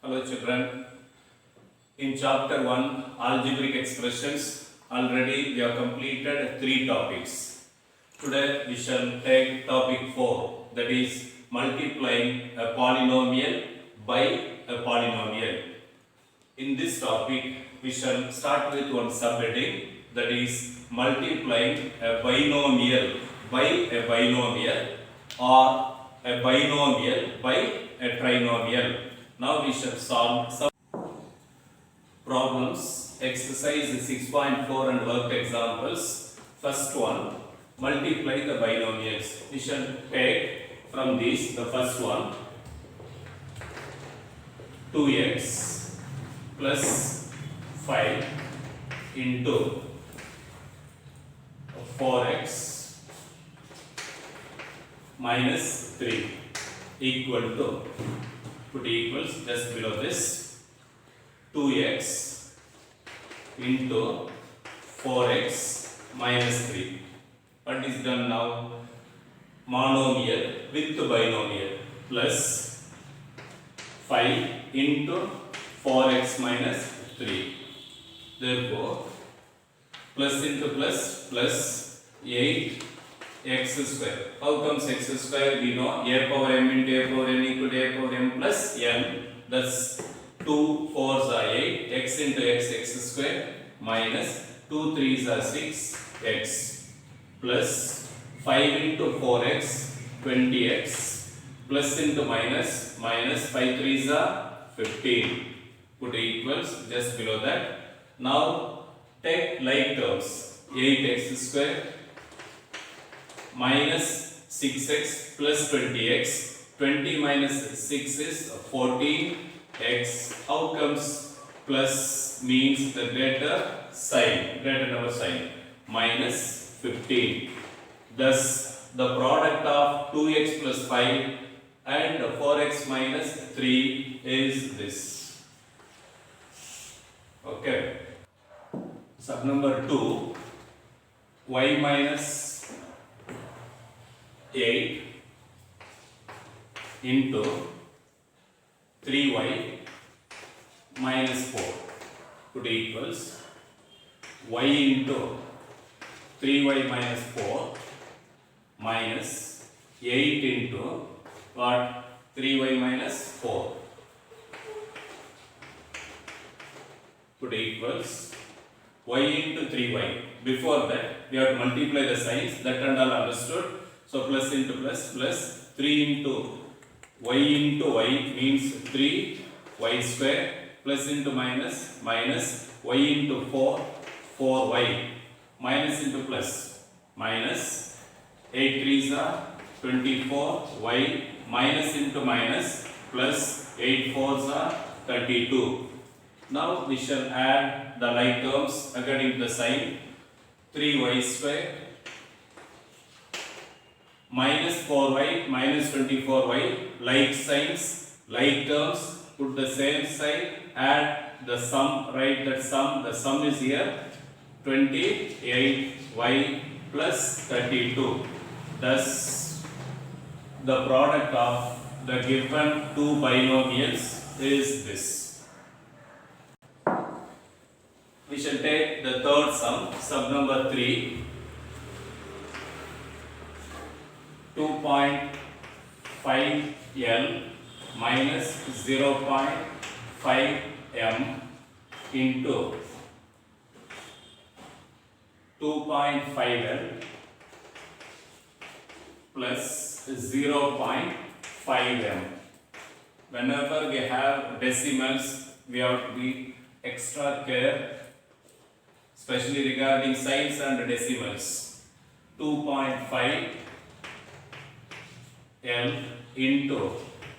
Hello children. In chapter 1 algebraic expressions, already we have completed 3 topics. Today we shall take topic 4, that is multiplying a polynomial by a polynomial. In this topic we shall start with one subheading, that is multiplying a binomial by a binomial or a binomial by a trinomial. Now we shall solve some problems, exercise 6.4 and worked examples. First one, multiply the binomials. We shall take from these the first one, 2x plus 5 into 4x minus 3 equal to, put equals just below this, 2x into 4x minus 3. What is done now? Monomial with binomial plus 5 into 4x minus 3. Therefore, plus into plus plus 8x square. How comes x square? We know a power m into a power n equal to a power m plus n. That's 2 4s are 8, x into x square minus 2 3s are 6x plus 5 into 4x 20x plus into minus 5 3s are 15. Put equals just below that. Now take like terms, 8x square minus 6x plus 20x. 20 minus 6 is 14x. How comes plus means the greater sign, greater number sign, minus 15. Thus the product of 2x plus 5 and 4x minus 3 is this. Okay. Sub number 2, y minus 8 into 3y minus 4. Put equals y into 3y minus 4 minus 8 into what? 3y minus 4. Put equals y into 3y. Before that, we have to multiply the signs. That and all understood. So plus into plus plus 3 into y means 3 y square plus into minus y into 4 4y minus into plus minus 8 3s are 24 y minus into minus plus 8 4s are 32. Now we shall add the like terms according to the sign. 3y square minus 4y minus 24y, like signs, like terms, put the same sign, add the sum, write that sum, the sum is here 28y plus 32. Thus the product of the given two binomials is this. We shall take the third sum, sub number 3, 2.5L minus 0.5M into 2.5L plus 0.5M. Whenever we have decimals, we have to be extra care, especially regarding signs and decimals. 2.5 L into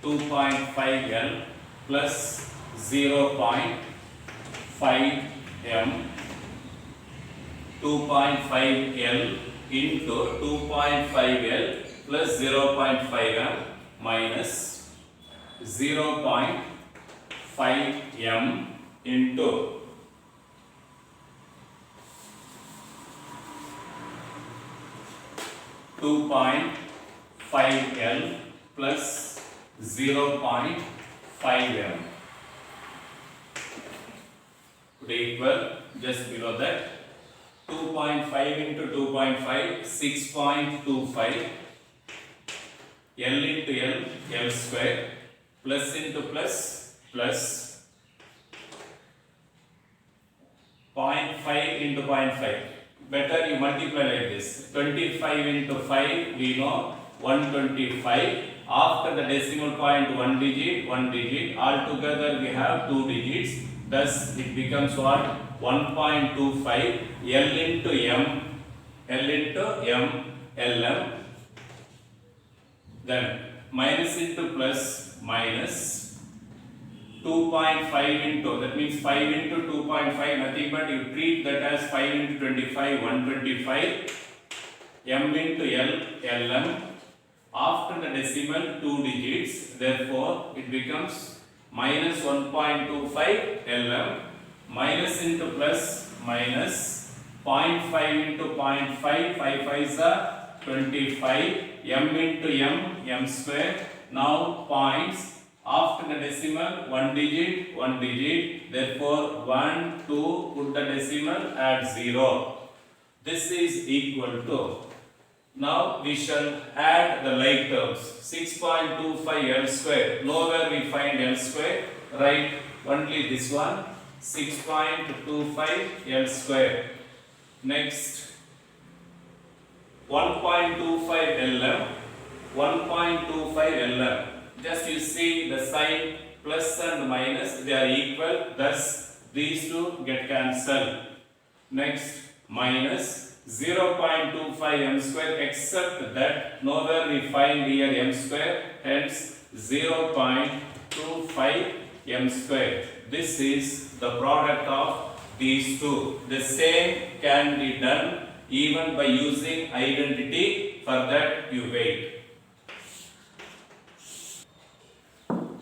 2.5L plus 0.5M, 2.5L into 2.5L plus 0.5M minus 0.5M into 2.5L plus 0.5M. put equal just below that 2.5 into 2.5 6.25 L into L L square plus into plus plus 0.5 into 0.5. Better you multiply like this. 25 into 5 we know 125. After the decimal point 1 digit. Altogether we have 2 digits. Thus it becomes what? 1.25 L into M LM. Then minus into plus minus 2.5 into, that means 5 into 2.5, nothing but you treat that as 5 into 25, 125, M into LM. After the decimal 2 digits, therefore it becomes minus 1.25 LM, minus into plus minus 0.5 into 0.5, 5 5s are 25, M into M square. Now points. After the decimal, 1 digit, therefore 1, 2, put the decimal at 0. This is equal to, now we shall add the like terms, 6.25 L square, nowhere we find L square, write only this one, 6.25 L square. Next, 1.25 LM, 1.25 LM. Just you see the sign plus and minus, they are equal, thus these two get cancelled. Next, minus 0.25 M square, except that nowhere we find here M square, hence 0.25 M square. This is the product of these two. The same can be done even by using identity. For that you wait.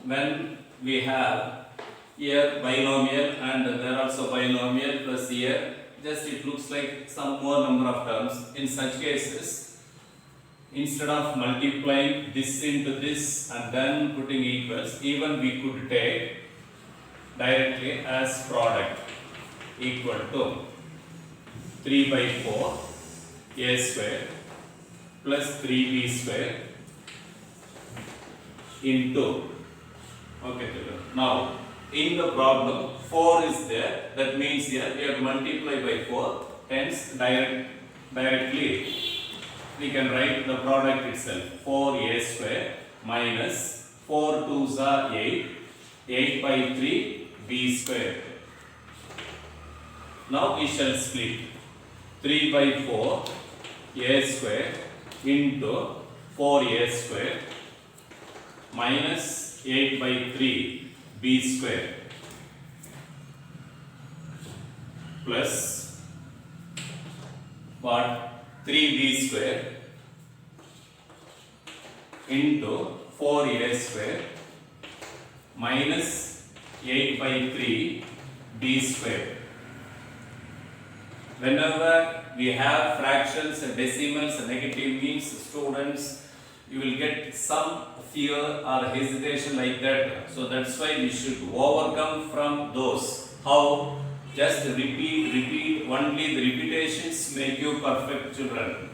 When we have here binomial and there also binomial plus here, just it looks like some more number of terms. In such cases, instead of multiplying this into this and then putting equals, even we could take directly as product equal to 3 by 4 a square plus 3b square into, okay, now in the problem 4 is there, that means here we have to multiply by 4, hence directly we can write the product itself, 4a square minus 4 2s are 8, 8 by 3 b square. Now we shall split 3 by 4 a square into 4a square minus 8 by 3 b square plus what? 3b square into 4a square minus 8 by 3 b square. Whenever we have fractions and decimals and negative means, students, you will get some fear or hesitation like that. So that's why we should overcome from those. How? Just repeat. Only the repetitions make you perfect, children.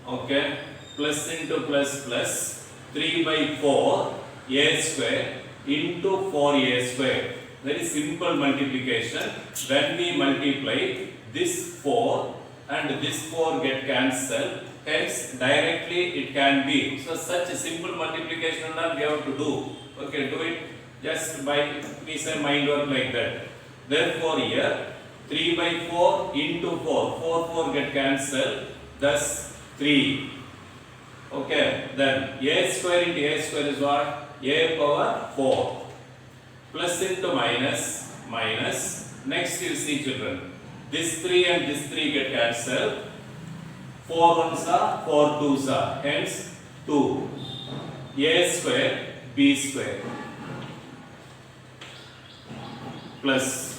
Okay? Plus into plus plus 3 by 4 a square into 4a square. Very simple multiplication. When we multiply, this 4 and this 4 get cancelled. Hence, directly it can be. So, such a simple multiplication we have to do. Okay, do it just by piece of mind work like that. Therefore, here 3 by 4 into 4. 4 get cancelled. Thus, 3. Okay, then a square into a square is what? A power 4. Plus into minus. Next, you see, children. This 3 and this 3 get cancelled. 4 1s are 4 2s are, hence 2 a square b square plus,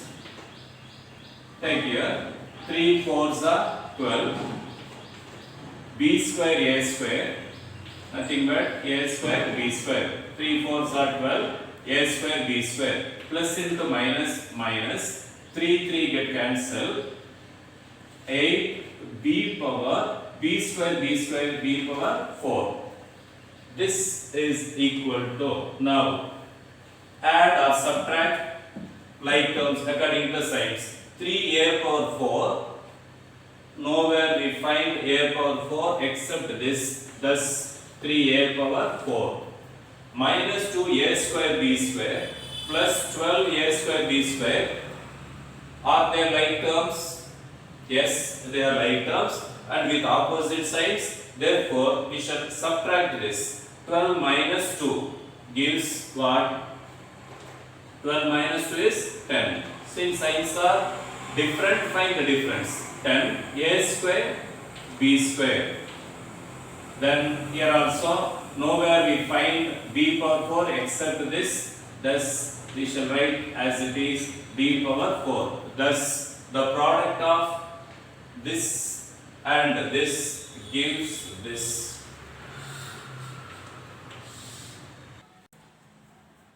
take here 3 4s are 12 b square a square, nothing but a square b square, 3 4s are 12 a square b square plus into minus 3 get cancelled. 8 b power b square b power 4. This is equal to, now add or subtract like terms according to signs. 3a power 4. Nowhere we find a power 4 except this, thus 3a power 4. Minus 2a square b square plus 12a square b square. Are they like terms? Yes, they are like terms and with opposite sides. Therefore, we shall subtract this. 12 minus 2 gives what? 12 minus 2 is 10. Since signs are different, find the difference. 10 a square b square. Then here also nowhere we find b power 4 except this. Thus we shall write as it is b power 4. Thus the product of this and this gives this.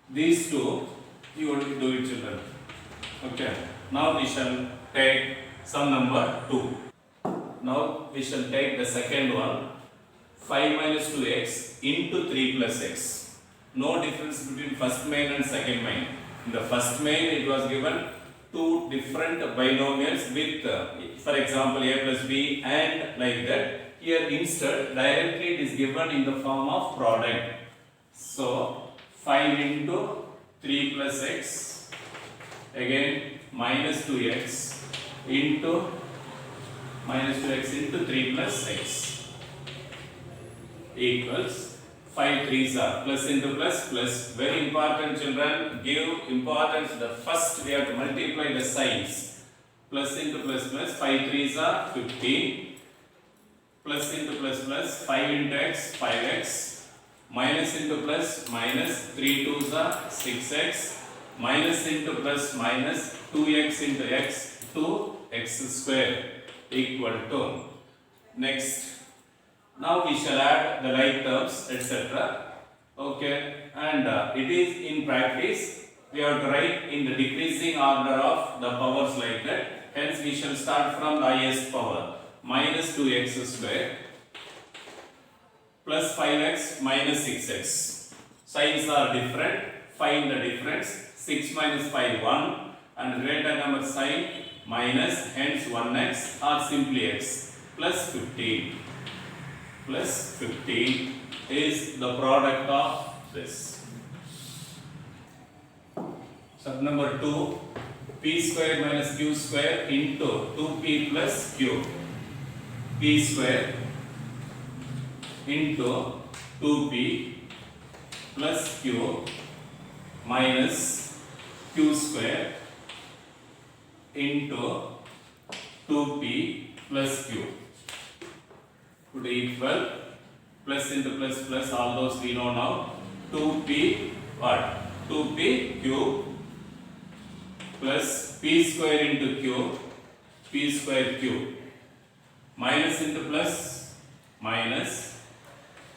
These two you only do it, children. Okay. Now we shall take sum number 2. Now we shall take the second one. 5 minus 2x into 3 plus x. No difference between first main and second main. In the first main it was given two different binomials with for example a plus b and like that. Here instead directly it is given in the form of product. So 5 into 3 plus x, again minus 2x into minus 2x into 3 plus x equals 5 3s are plus into plus plus. Very important, children, give importance the first we have to multiply the signs. Plus into plus plus, 5 3s are 15, plus into plus plus, 5 into x 5x, minus into plus minus 3 2s are 6x, minus into plus minus 2x into x 2x square equal to. Next, now we shall add the like terms etc. Okay, and it is in practice we have to write in the decreasing order of the powers like that. Hence we shall start from the highest power. Minus 2x square plus 5x minus 6x. Signs are different. Find the difference. 6 minus 5 1 and greater number sign minus, hence 1x or simply x plus 15. Plus 15 is the product of this. Sub number 2, p square minus q square into 2p plus q. P square into 2p plus q minus q square into 2p plus q would equal plus into plus plus, all those we know now. 2p what? 2p cube plus p square into q, p square cube, minus into plus minus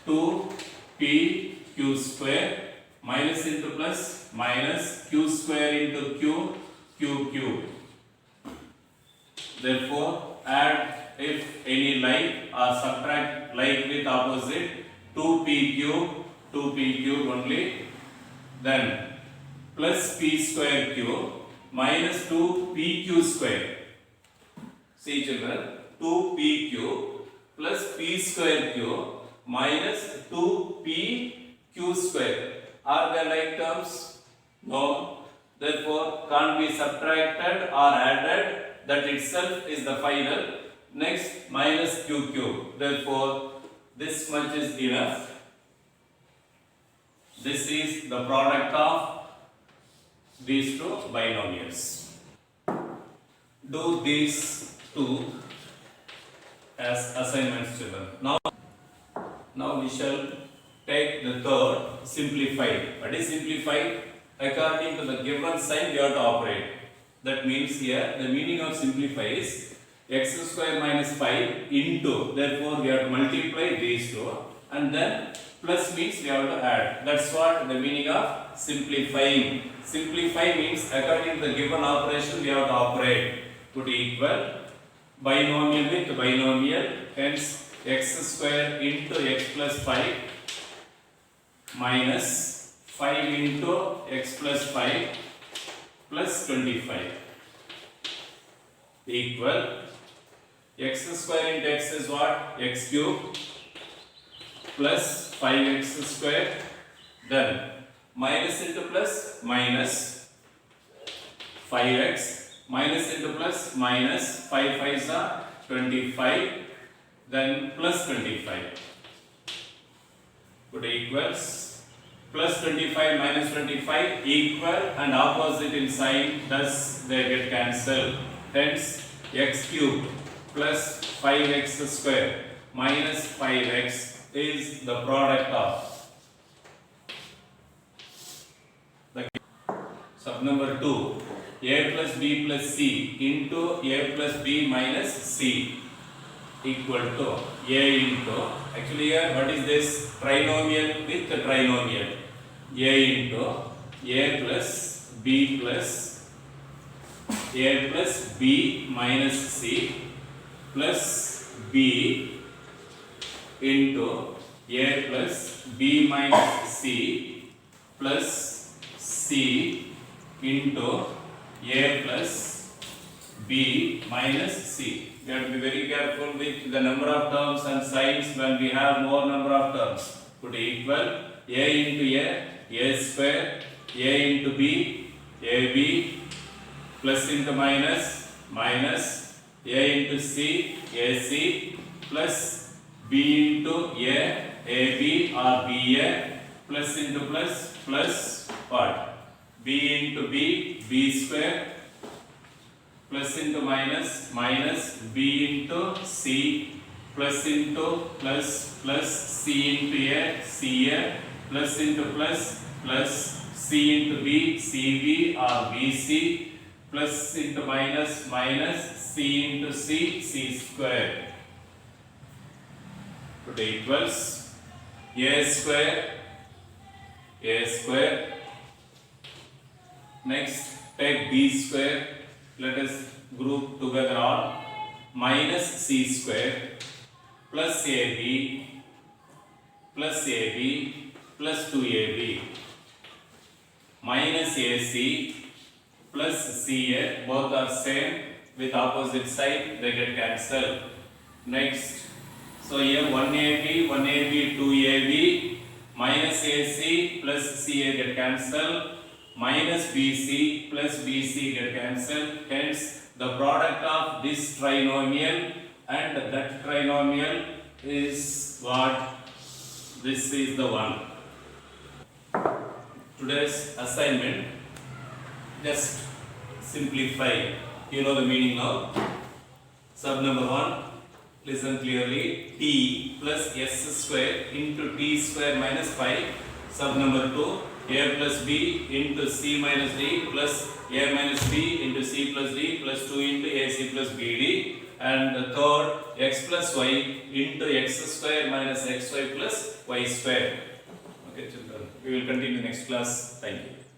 2p q square, minus into plus minus q square into q, q cube. Therefore add if any like or subtract like with opposite. 2p cube only, then plus p square cube minus 2pq square. See children, 2p cube plus p square cube minus 2pq square. Are they like terms? No. Therefore can't be subtracted or added. That itself is the final. Next, minus q cube. Therefore this much is enough. This is the product of these two binomials. Do these two as assignments, children. Now we shall take the third, simplified. What is simplified? According to the given sign we have to operate. That means here the meaning of simplify is x square minus 5 into, therefore we have to multiply these two, and then plus means we have to add. That's what the meaning of simplifying. Simplify means according to the given operation we have to operate. Put equal binomial with binomial, hence x square into x plus 5 minus 5 into x plus 5 plus 25 equal x square into x is what? X cube plus 5x square, then minus into plus minus 5x minus into plus minus 5 5s are 25, then plus 25. Put equals plus 25 minus 25 equal and opposite in sign, thus they get cancelled. Hence x cube plus 5x square minus 5x is the product of the sub number 2, a plus b plus c into a plus b minus c equal to a into, actually here what is this? Trinomial with the trinomial. A into a plus b minus c plus b into a plus b minus c plus c into a plus b minus c. You have to be very careful with the number of terms and signs when we have more number of terms. Put equal a into a square, a into b, ab, plus into minus, minus, a into c, ac, plus b into a, ab or ba, plus into plus, plus what? B into b, b square, plus into minus, minus, b into c, plus into plus, plus, c into a, ca, plus into plus, plus, c into b, cb or bc, plus into minus, minus, c into c, c square. Put equals a square, next take b square, let us group together all, minus c square plus ab plus 2ab minus ac plus ca, both are same with opposite side, they get cancelled. Next, so here 1ab, 2ab minus ac plus ca get cancelled, minus bc plus bc get cancelled. Hence the product of this trinomial and that trinomial is what? This is the one. Today's assignment, just simplify. You know the meaning now. Sub number 1, listen clearly. T plus s square into t square minus 5. Sub number 2, a plus b into c minus d plus a minus b into c plus d plus 2 into ac plus bd. And the third, x plus y into x square minus xy plus y square. Okay, children. We will continue next class. Thank you.